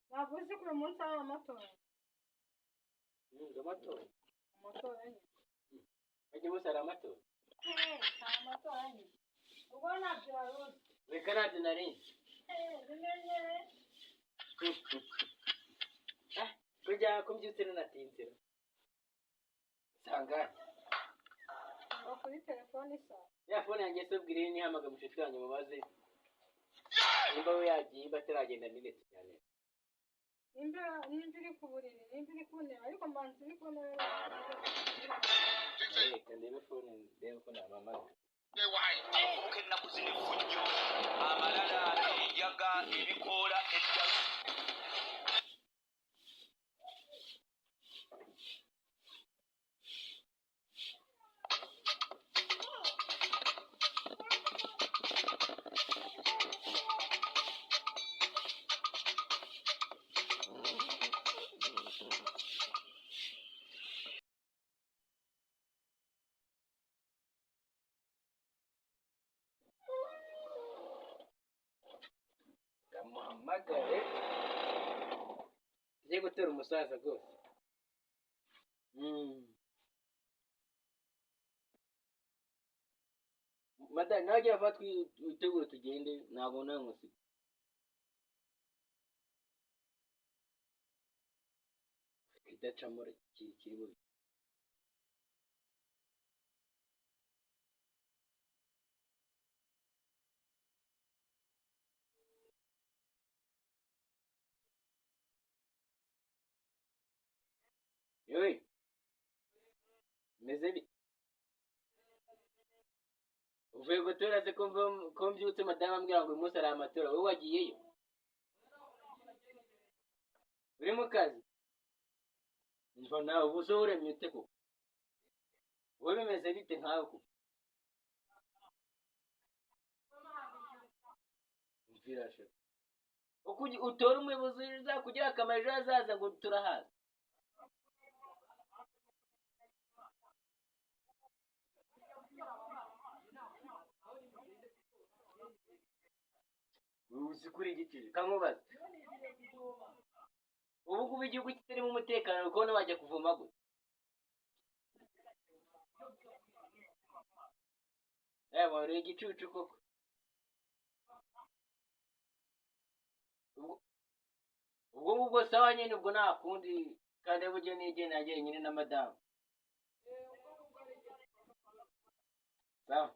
ntabwo uzi ko uyu munsi ari amatora amatora nyine bajya bose ari amatora amatora nyine ubwo ntabyo wari uzi reka ntabyo narinzi bimenyere kujya kumbyutse nanatinze sangane ngo kuri telefone isa ya fone yanjye se ubwire nihamagara mushiki wanjye mubaze nimba we yagiye imba ataragenda n'inete cyane nimba iri ku buriri nimba iri ku ntebe ariko mbanza iri ku ntebe reka ndebe fone ndebe ko namamagara avuke nakuzina effujjo amalala enjaga ebikoola eddalu muhamagare tujye gutera umusaza rwose madani nawe agira vuba twitegure tugende ntabwo nawe nkusiga idacamo kiri bubi yewe meze bite uvuye gutora se ko mbyutse madamu ambwira ngo uyu munsi ari amatora wowe wagiyeyo uri mu kazi mva nawe ubu se uremye ute koko wowe bimeze bite nkawe koko mvira shaka uko utora umuyobozi uzakugira akamaro ejo hazaza ngo turahaza uzi kuri igiciro kamubaza ubu ngubu igihugu kitarimo umutekano ukabona wajya kuvoma gute wari igicucu koko ubwo ngubwo sawa nyine ubwo nta kundi kandi buryo nigenda nagiye nyine na madamu sawa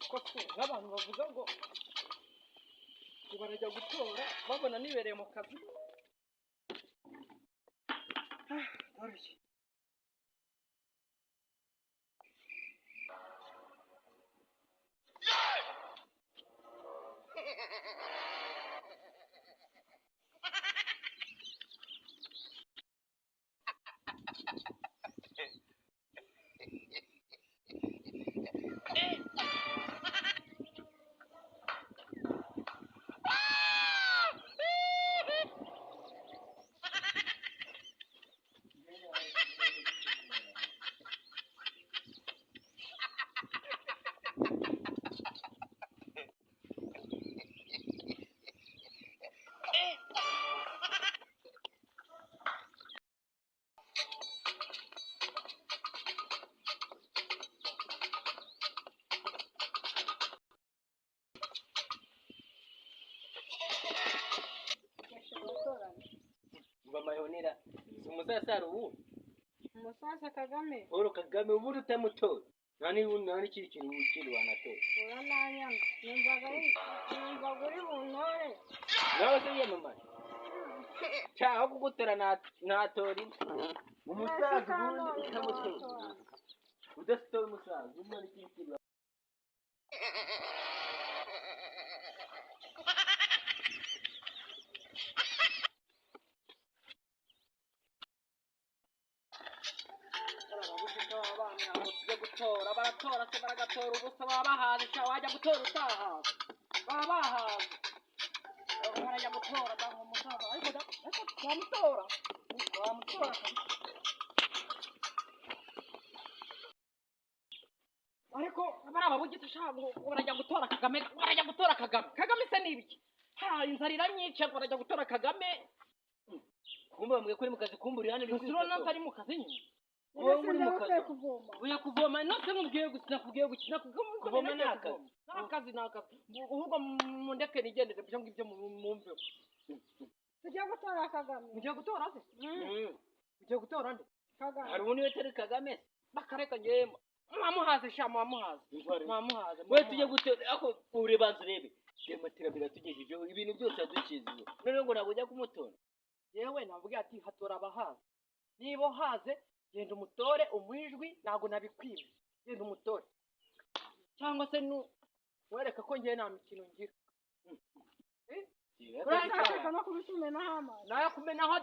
koko nk'abantu bavuga ngo barajya gutora babona nibereye mu kazi dore mayonera umusasa rubu umusasa Kagame Paul Kagame ubu utamutora nani kiri kintu ukiri wanatora urananyana numvaga uri buntore nawe se yamama cyaho kugutora natori umusaza ubundi utamutora udasitora umusaza umwana kiri kintu baratora gutora se baragatora ubusa baba bahaze cyangwa wajya gutora utahaze baba bahaze barajya gutora banga umusaza ariko wamutora ariko baraba bugita shaka barajya gutora Kagame se nibiki inzara iranyica barajya gutora Kagame kumbe mwe kuri mu kazi kumbura hano Rusiro natari mu kazi nyine wowe muri mu kazi uya kuvoma nose nkubwiye gukina kuvoma n'akazi ahubwo mundeke nigendere byo ngibyo mumve Tugiye gutora Kagame. mugiye gutora se mugiye gutora nde Kagame. hari ubundi wetari Kagame bakareka ngema mwamuhaze sha mwamuhaze we tujye gutora ako urebanza urebe dematira biratugejejeho ibintu byose yadukiziwe none ngo ntabwo ujya kumutora yewe navuga ati hatora abahaze niba haze genda umutore umwijwi ntago nabikwimye genda umutore cyangwa se wereka ko ngiye nta mikino ngira Urashaka no kubisumena hama. naya kumenaho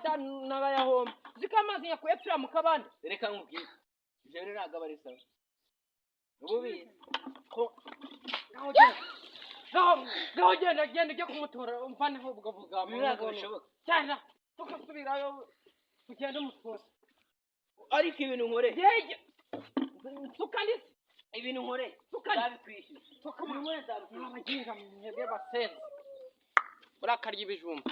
n'abayahomba ziko amazi yakuye pfira mu kabande reka nkubwire ibyo rero ntabwo aba ari sawa ububizi ko naho genda ujye kumutora umvaneho ubwo bugambo ntabwo bishoboka cyane tukasubirayo tugende umutora ariko ibintu nkoreye yeye tukandise ibintu nkoreye tukabikwishyura tukamweza abaginga mwebwe basenze burakarya ibijumba